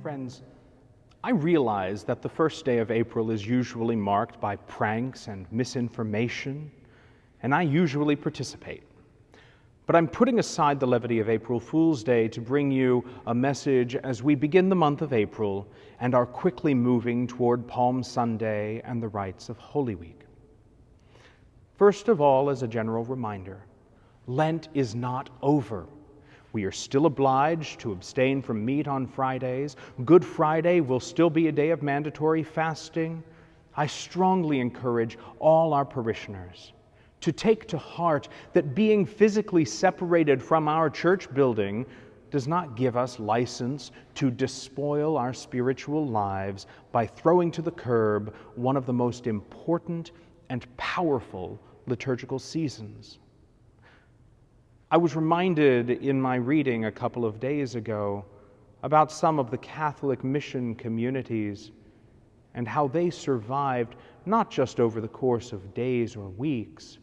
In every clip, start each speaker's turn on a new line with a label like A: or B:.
A: Friends, I realize that the first day of April is usually marked by pranks and misinformation, and I usually participate. But I'm putting aside the levity of April Fool's Day to bring you a message as we begin the month of April and are quickly moving toward Palm Sunday and the rites of Holy Week. First of all, as a general reminder, Lent is not over. We are still obliged to abstain from meat on Fridays. Good Friday will still be a day of mandatory fasting. I strongly encourage all our parishioners to take to heart that being physically separated from our church building does not give us license to despoil our spiritual lives by throwing to the curb one of the most important and powerful liturgical seasons. I was reminded in my reading a couple of days ago about some of the Catholic mission communities and how they survived not just over the course of days or weeks,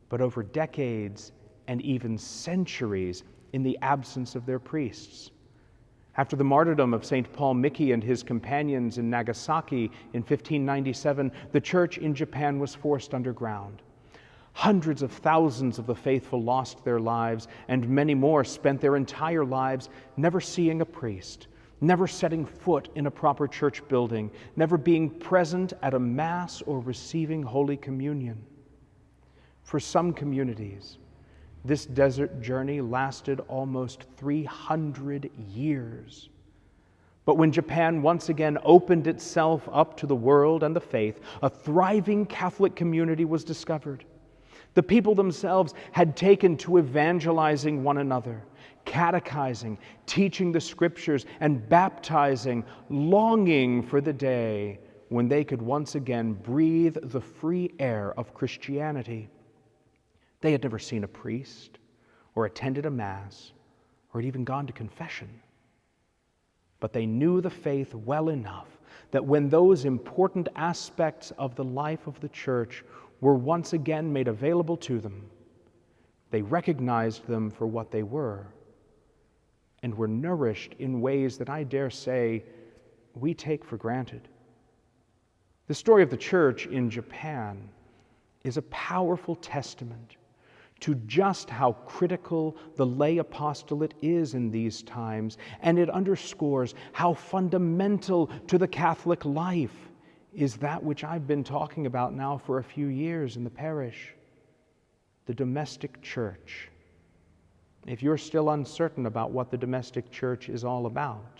A: but over decades and even centuries in the absence of their priests. After the martyrdom of St. Paul Miki and his companions in Nagasaki in 1597, the church in Japan was forced underground. Hundreds of thousands of the faithful lost their lives, and many more spent their entire lives never seeing a priest, never setting foot in a proper church building, never being present at a Mass or receiving Holy Communion. For some communities, this desert journey lasted almost 300 years. But when Japan once again opened itself up to the world and the faith, a thriving Catholic community was discovered. The people themselves had taken to evangelizing one another, catechizing, teaching the scriptures, and baptizing, longing for the day when they could once again breathe the free air of Christianity. They had never seen a priest, or attended a Mass, or had even gone to confession. But they knew the faith well enough that when those important aspects of the life of the Church were once again made available to them, they recognized them for what they were and were nourished in ways that I dare say we take for granted. The story of the Church in Japan is a powerful testament to just how critical the lay apostolate is in these times, and it underscores how fundamental to the Catholic life is that which I've been talking about now for a few years in the parish, the domestic church. If you're still uncertain about what the domestic church is all about,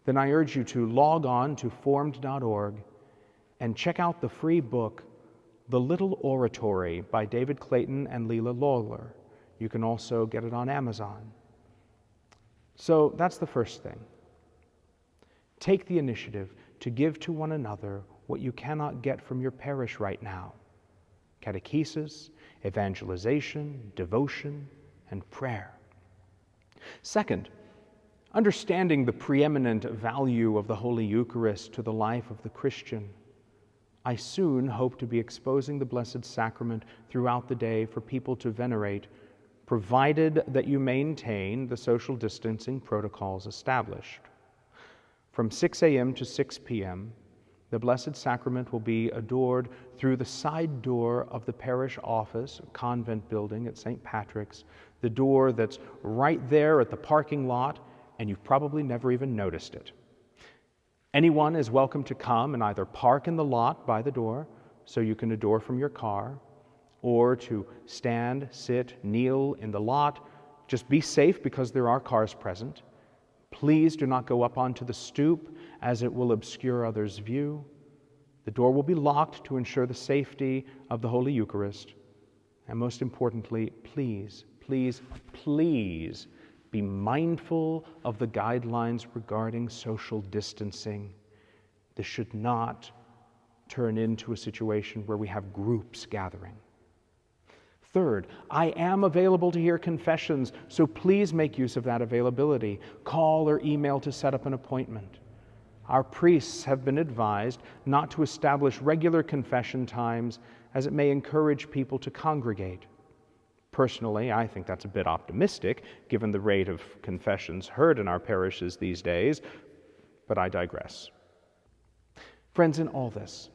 A: then I urge you to log on to formed.org and check out the free book, The Little Oratory by David Clayton and Leela Lawler. You can also get it on Amazon. So that's the first thing. Take the initiative to give to one another what you cannot get from your parish right now: catechesis, evangelization, devotion, and prayer. Second, understanding the preeminent value of the Holy Eucharist to the life of the Christian, I soon hope to be exposing the Blessed Sacrament throughout the day for people to venerate, provided that you maintain the social distancing protocols established. From 6 a.m. to 6 p.m., the Blessed Sacrament will be adored through the side door of the parish office, convent building at St. Patrick's, the door that's right there at the parking lot, and you've probably never even noticed it. Anyone is welcome to come and either park in the lot by the door so you can adore from your car, or to stand, sit, kneel in the lot. Just be safe because there are cars present. Please do not go up onto the stoop, as it will obscure others' view. The door will be locked to ensure the safety of the Holy Eucharist. And most importantly, please, please, please be mindful of the guidelines regarding social distancing. This should not turn into a situation where we have groups gathering. Third, I am available to hear confessions, so please make use of that availability. Call or email to set up an appointment. Our priests have been advised not to establish regular confession times, as it may encourage people to congregate. Personally, I think that's a bit optimistic, given the rate of confessions heard in our parishes these days, but I digress. Friends, in all this,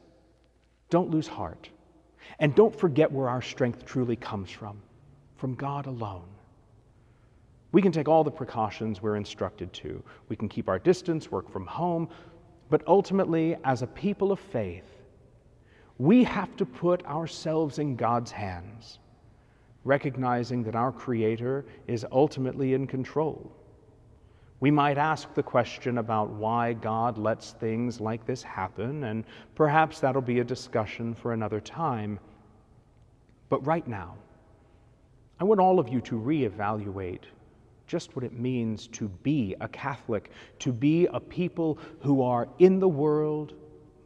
A: don't lose heart, and don't forget where our strength truly comes from God alone. We can take all the precautions we're instructed to. We can keep our distance, work from home, but ultimately, as a people of faith, we have to put ourselves in God's hands, recognizing that our Creator is ultimately in control. We might ask the question about why God lets things like this happen, and perhaps that'll be a discussion for another time. But right now, I want all of you to reevaluate just what it means to be a Catholic, to be a people who are in the world,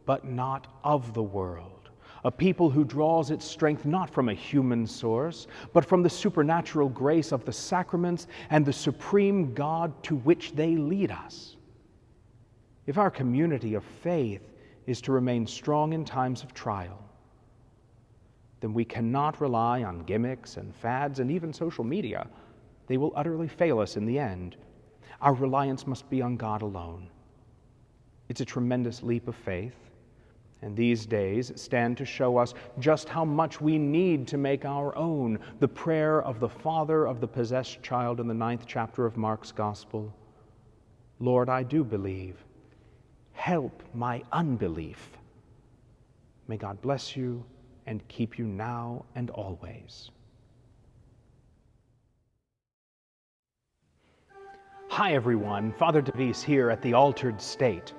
A: but not of the world. A people who draws its strength not from a human source, but from the supernatural grace of the sacraments and the supreme God to which they lead us. If our community of faith is to remain strong in times of trial, then we cannot rely on gimmicks and fads and even social media. They will utterly fail us in the end. Our reliance must be on God alone. It's a tremendous leap of faith, and these days stand to show us just how much we need to make our own the prayer of the father of the possessed child in the 9th chapter of Mark's Gospel. Lord, I do believe. Help my unbelief. May God bless you and keep you now and always. Hi everyone, Father Devis here at the Altered State.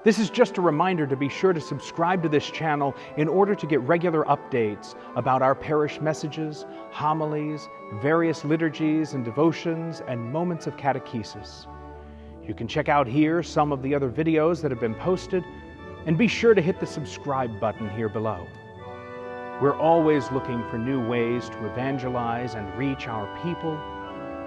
A: This is just a reminder to be sure to subscribe to this channel in order to get regular updates about our parish messages, homilies, various liturgies and devotions, and moments of catechesis. You can check out here some of the other videos that have been posted, and be sure to hit the subscribe button here below. We're always looking for new ways to evangelize and reach our people.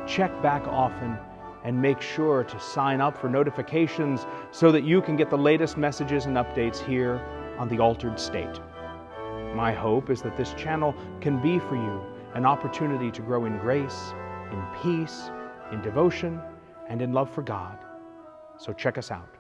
A: Check back often and make sure to sign up for notifications so that you can get the latest messages and updates here on the Altered State. My hope is that this channel can be for you an opportunity to grow in grace, in peace, in devotion, and in love for God. So check us out.